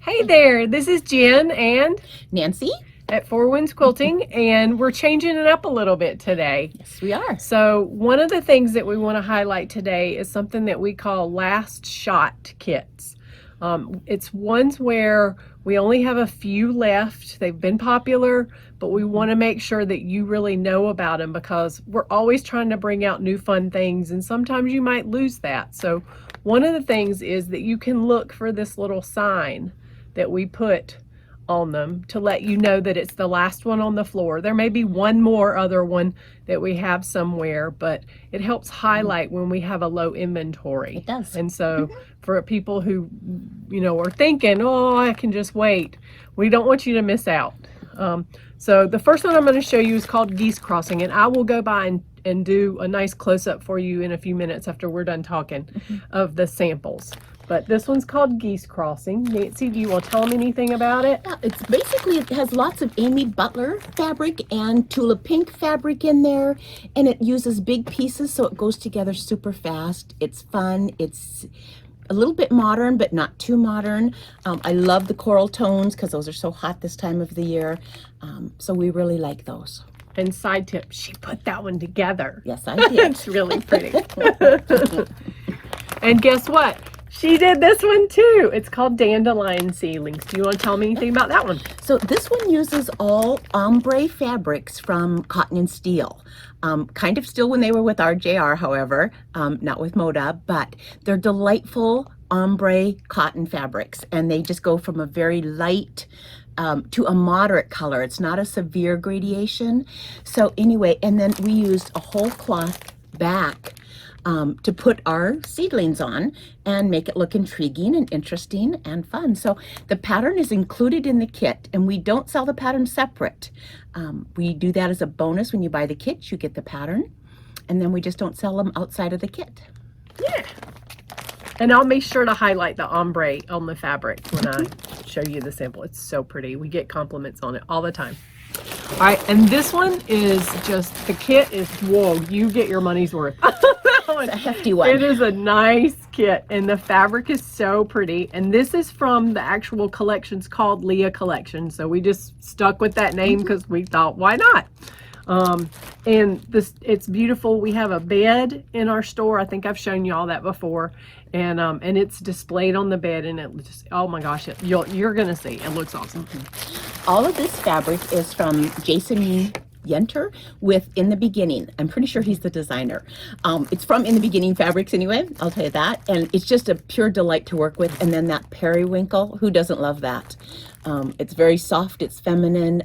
Hey there, this is Jen and Nancy at Four Winds Quilting, and we're changing it up a little bit today. Yes, we are. So one of the things that we want to highlight today is something that we call last shot kits. It's ones where we only have a few left. They've been popular, but we want to make sure that you really know about them because we're always trying to bring out new fun things, and sometimes you might lose that. So one of the things is that you can look for this little sign that we put on them to let you know that it's the last one on the floor. There may be one more other one that we have somewhere, but it helps highlight when we have a low inventory. It does. And so for people who, are thinking, oh, I can just wait, we don't want you to miss out. So the first one I'm going to show you is called Geese Crossing, and I will go by and do a nice close-up for you in a few minutes after we're done talking of the samples. But this one's called Geese Crossing. Nancy, do you want to tell them anything about it? Yeah, it's basically, it has lots of Amy Butler fabric and Tulip Pink fabric in there, and it uses big pieces so it goes together super fast. It's fun. It's a little bit modern, but not too modern. I love the coral tones because those are so hot this time of the year. So we really like those. And side tip, she put that one together. Yes, I did. It's really pretty. And guess what? She did this one too. It's called Dandelion Ceilings. Do you want to tell me anything about that one? So this one uses all ombre fabrics from cotton and steel. Kind of still when they were with RJR, however, not with Moda, but they're delightful ombre cotton fabrics, and they just go from a very light to a moderate color. It's not a severe gradation. So anyway, and then we used a whole cloth back to put our seedlings on and make it look intriguing and interesting and fun. So the pattern is included in the kit, and we don't sell the pattern separate. We do that as a bonus. When you buy the kit, you get the pattern, and then we just don't sell them outside of the kit. Yeah. And I'll make sure to highlight the ombre on the fabric when I show you the sample. It's so pretty. We get compliments on it all the time. All right, and this one is just, the kit is, whoa, you get your money's worth. It's a hefty one. It is a nice kit, and the fabric is so pretty. And this is from the actual collections called Leah Collection. So we just stuck with that name because we thought, why not? And this, it's beautiful. We have a bed in our store. I think I've shown you all that before. And it's displayed on the bed, and it just, oh my gosh, you're going to see. It looks awesome. All of this fabric is from Jason Yenter with In the Beginning. I'm pretty sure he's the designer. It's from In the Beginning Fabrics anyway, I'll tell you that. And it's just a pure delight to work with. And then that periwinkle, who doesn't love that? It's very soft, it's feminine,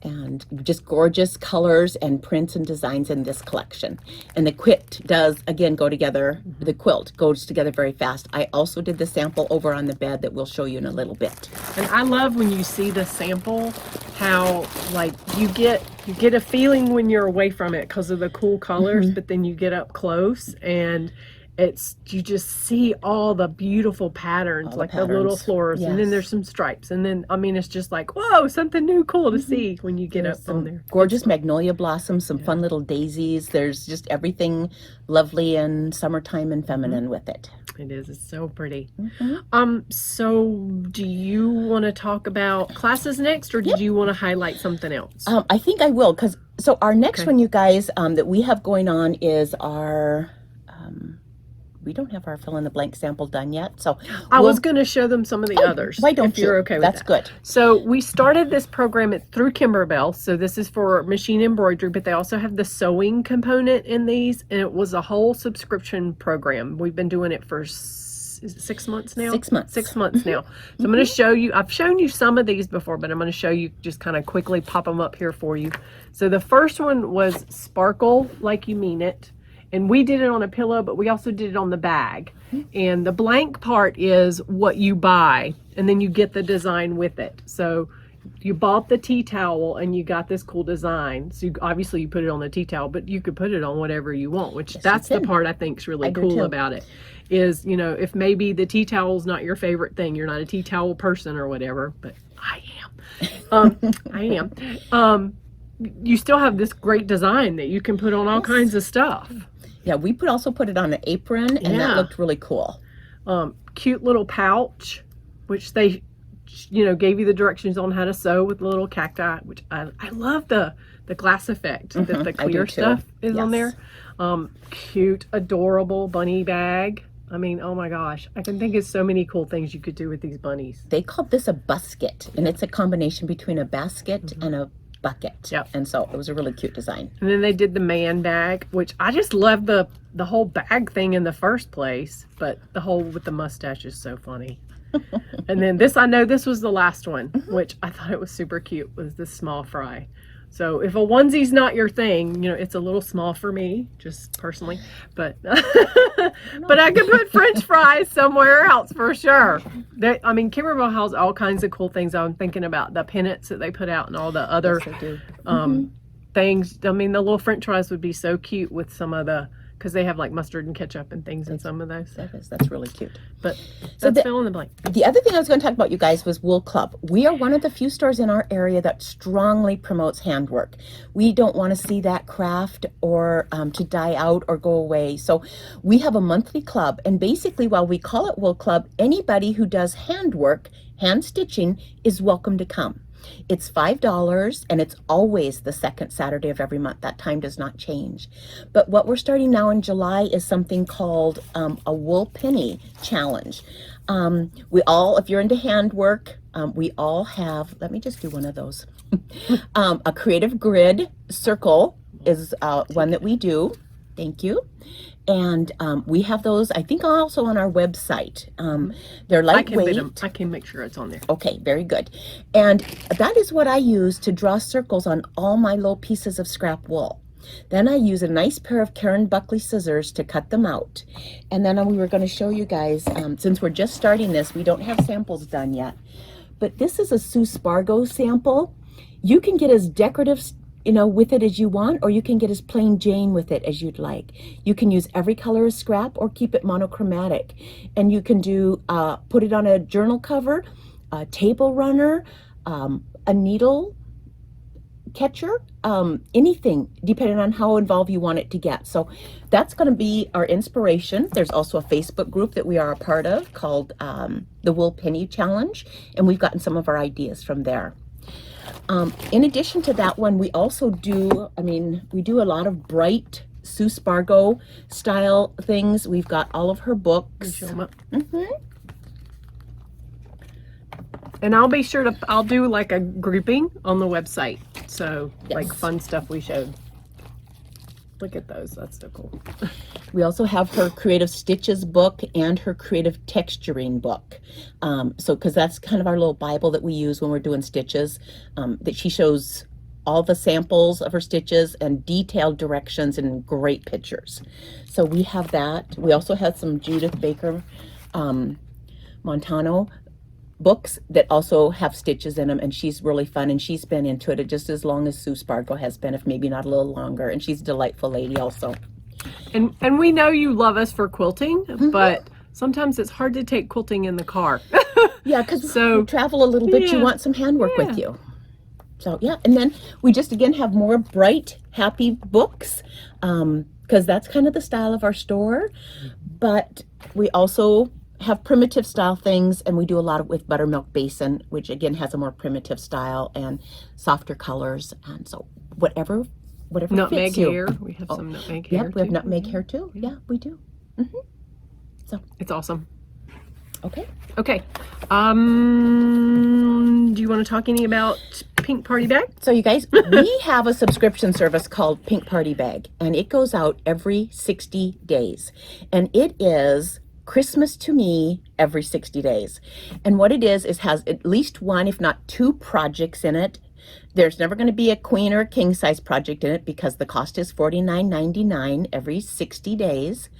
and just gorgeous colors and prints and designs in this collection. And the quilt does, again, go together. The quilt goes together very fast. I also did the sample over on the bed that we'll show you in a little bit. And I love when you see the sample, how like you get a feeling when you're away from it because of the cool colors, but then you get up close and you just see all the beautiful patterns, like the little flowers, and then there's some stripes, and then I mean it's just like, whoa, something new, cool to see when you get up on there. Gorgeous magnolia blossoms, some fun little daisies. There's just everything lovely and summertime and feminine with it. It is. It's so pretty. So do you want to talk about classes next, or did you want to highlight something else? I think I will, because so our next one, you guys, that we have going on is our we don't have our fill in the blank sample done yet, so I was going to show them some of the others. Why don't you're okay with that? That's good. So we started this program through Kimberbell. So this is for machine embroidery, but they also have the sewing component in these, and it was a whole subscription program. We've been doing it for 6 months now. 6 months. 6 months now. So I'm going to show you. I've shown you some of these before, but I'm going to show you, just kind of quickly pop them up here for you. So the first one was Sparkle Like You Mean It. And we did it on a pillow, but we also did it on the bag. And the blank part is what you buy, and then you get the design with it. So you bought the tea towel and you got this cool design. So obviously you put it on the tea towel, but you could put it on whatever you want, which that's the part I think is really cool about it. Is, if maybe the tea towel is not your favorite thing, you're not a tea towel person or whatever, but I am. I am. You still have this great design that you can put on all kinds of stuff. Yeah, we also put it on an apron, and that looked really cool. Cute little pouch which they, gave you the directions on how to sew with the little cacti, which I love the glass effect that the clear stuff is on there. Cute, adorable bunny bag. I mean, oh my gosh, I can think of so many cool things you could do with these bunnies. They called this a busket, and it's a combination between a basket and a bucket. Yep. And so it was a really cute design. And then they did the man bag, which I just love the whole bag thing in the first place, but the whole with the mustache is so funny. And then this, I know this was the last one, which I thought it was super cute, was this small fry. So if a onesie's not your thing, it's a little small for me, just personally, but but I could put French fries somewhere else for sure. Kimberbell has all kinds of cool things. I'm thinking about the pennants that they put out and all the other things. I mean, the little French fries would be so cute with some of the, because they have like mustard and ketchup and things in some of those. That's really cute. But so that's fill in the blank. The other thing I was going to talk about, you guys, was Wool Club. We are one of the few stores in our area that strongly promotes handwork. We don't want to see that craft or to die out or go away. So we have a monthly club, and basically, while we call it Wool Club, anybody who does handwork, hand stitching, is welcome to come. It's $5, and it's always the second Saturday of every month. That time does not change. But what we're starting now in July is something called a wool penny challenge. If you're into handwork, we all have, let me just do one of those. A creative grid circle is one that we do. Thank you. And we have those, I think, also on our website. They're lightweight. I can make sure it's on there. Okay, very good. And that is what I use to draw circles on all my little pieces of scrap wool. Then I use a nice pair of Karen Buckley scissors to cut them out. And then we were going to show you guys, since we're just starting this, we don't have samples done yet. But this is a Sioux Fargo sample. You can get as decorative with it as you want, or you can get as plain Jane with it as you'd like. You can use every color as scrap or keep it monochromatic. And you can do, put it on a journal cover, a table runner, a needle catcher, anything, depending on how involved you want it to get. So that's going to be our inspiration. There's also a Facebook group that we are a part of called the Wool Penny Challenge, and we've gotten some of our ideas from there. In addition to that one, we also do, we do a lot of bright Sioux Fargo style things. We've got all of her books. Show them up. And I'll be sure I'll do like a grouping on the website. So like fun stuff we showed. Look at those, that's so cool. We also have her Creative Stitches book and her Creative Texturing book. Because that's kind of our little Bible that we use when we're doing stitches, that she shows all the samples of her stitches and detailed directions and great pictures. So we have that. We also have some Judith Baker Montano books that also have stitches in them, and she's really fun, and she's been into it just as long as Sioux Fargo has been, if maybe not a little longer, and she's a delightful lady also. And we know you love us for quilting, but sometimes it's hard to take quilting in the car. Yeah, because you travel a little bit, you want some handwork with you. So yeah, and then we just again have more bright, happy books, because that's kind of the style of our store, but we also have primitive style things, and we do a lot with Buttermilk Basin, which again has a more primitive style and softer colors, and so whatever nutmeg fits you. hair. We have some nutmeg hair. Yep, we have nutmeg hair too. Yeah, we do. So it's awesome. Okay. Do you want to talk any about Pink Party Bag? So you guys, we have a subscription service called Pink Party Bag, and it goes out every 60 days, and it is Christmas to me every 60 days. And what it is has at least one, if not two projects in it. There's never going to be a queen or a king size project in it because the cost is $49.99 every 60 days.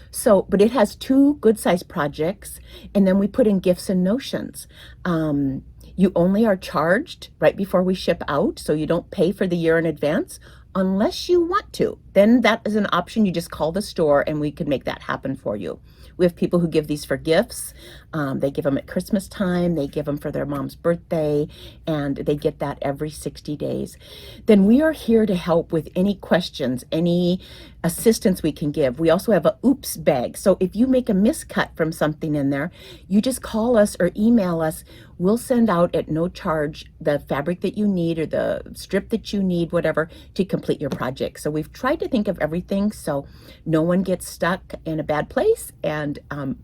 So, but it has two good size projects, and then we put in gifts and notions. You only are charged right before we ship out, so you don't pay for the year in advance unless you want to. Then that is an option. You just call the store and we can make that happen for you. We have people who give these for gifts. They give them at Christmas time. They give them for their mom's birthday, and they get that every 60 days. Then we are here to help with any questions, any assistance we can give. We also have a oops bag. So if you make a miscut from something in there, you just call us or email us. We'll send out at no charge the fabric that you need or the strip that you need, whatever, to complete your project. So we've tried to think of everything so no one gets stuck in a bad place, and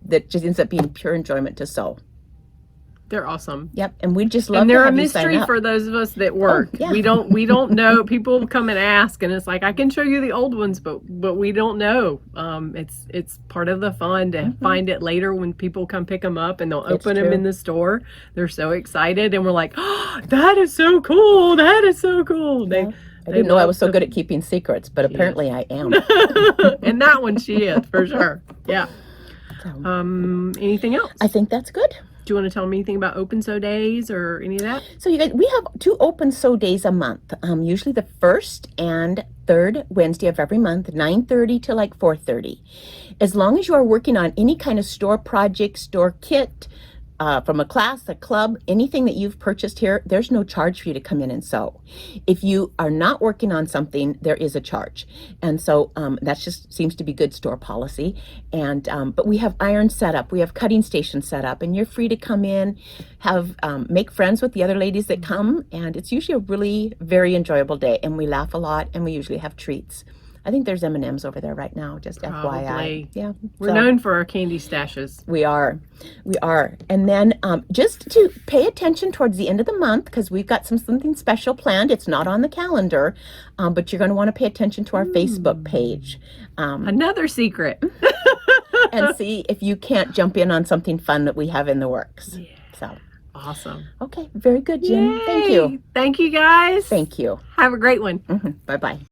that just ends up being pure enjoyment to sew. They're awesome. Yep, and we just love And to they're a have you sign mystery up. for those of us that work. yeah. We don't know. People come and ask, and it's like, I can show you the old ones, but we don't know. It's part of the fun to find it later when people come pick them up and they'll open them in the store. They're so excited, and we're like, oh, that is so cool. That is so cool. I didn't know I was so good at keeping secrets, but apparently I am. And that one she is for sure. Yeah. So, Anything else? I think that's good. Do you want to tell me anything about open sew days or any of that? So you guys, we have 2 open sew days a month. Usually the first and third Wednesday of every month, 9:30 to like 4:30. As long as you are working on any kind of store project, store kit, from a class, a club, anything that you've purchased here, there's no charge for you to come in and sew. If you are not working on something, there is a charge. And so that just seems to be good store policy. And but we have iron set up, we have cutting stations set up, and you're free to come in, have make friends with the other ladies that come, and it's usually a really very enjoyable day, and we laugh a lot, and we usually have treats. I think there's M&Ms over there right now, just Probably. FYI. Yeah, We're known for our candy stashes. We are. And then just to pay attention towards the end of the month, because we've got something special planned. It's not on the calendar, but you're going to want to pay attention to our Facebook page. Another secret. And see if you can't jump in on something fun that we have in the works. Yeah. So, Awesome. okay, very good, Jen. Thank you. Thank you, guys. Thank you. Have a great one. Bye-bye.